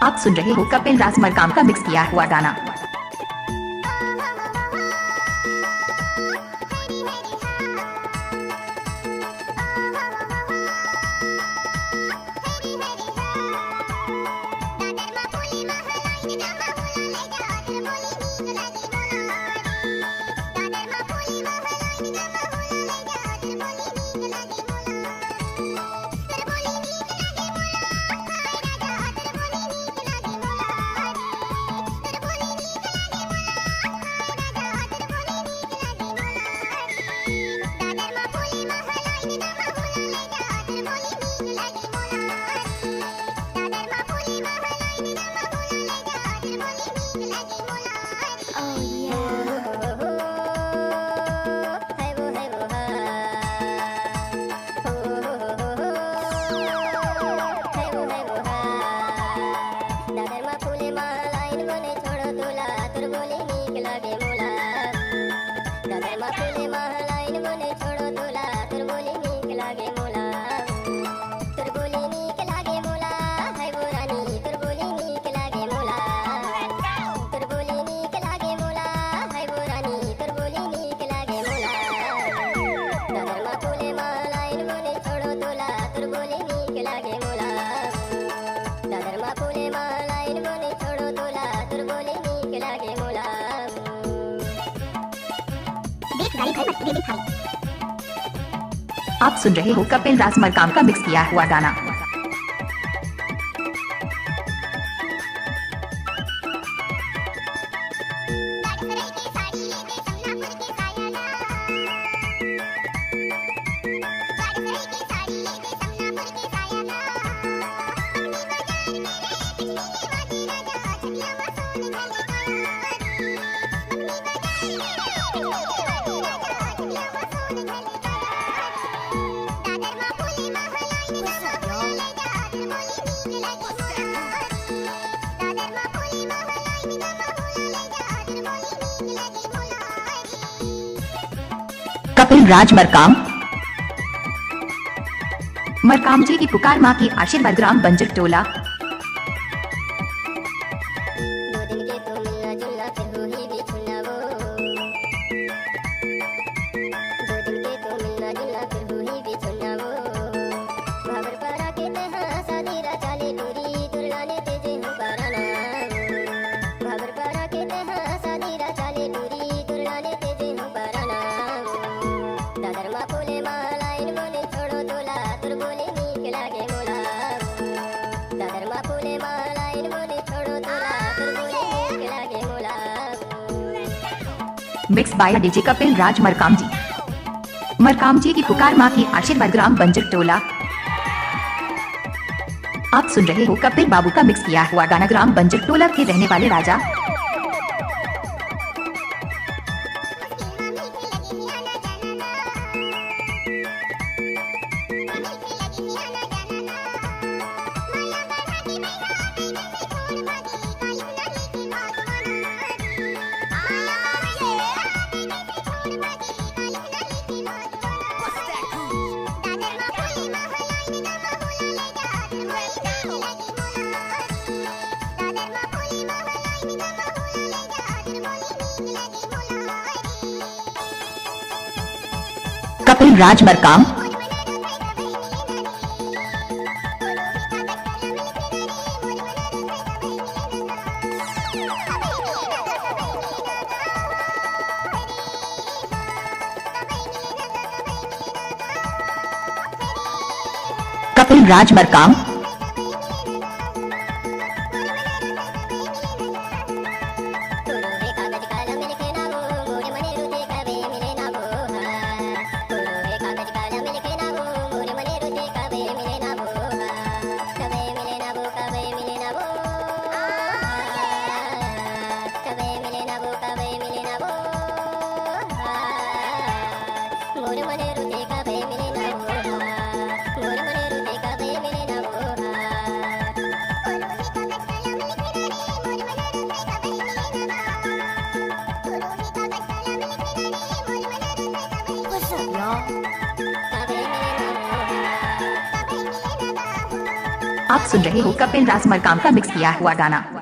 आप सुन रहे हो कपिल राज मरकाम का मिक्स किया हुआ गाना। आप सुन रहे हो कपिल राज मरकाम का मिक्स किया हुआ गाना। कपिल राज मरकाम मरकाम जी की पुकार, माँ की आशीर्वाद, ग्राम बंजर टोला। मिक्स बाय डीजे कपिल राज मरकाम जी। मरकाम जी की पुकार, माँ की आशीर्वाद, ग्राम बंजर टोला। आप सुन रहे हो कपिल बाबू का मिक्स किया हुआ गाना, ग्राम बंजर टोला के रहने वाले राजा। कपिल राज मरकाम कपिल राज मरकाम आप सुन रहे हो कपिल राज मरकाम का मिक्स किया हुआ गाना।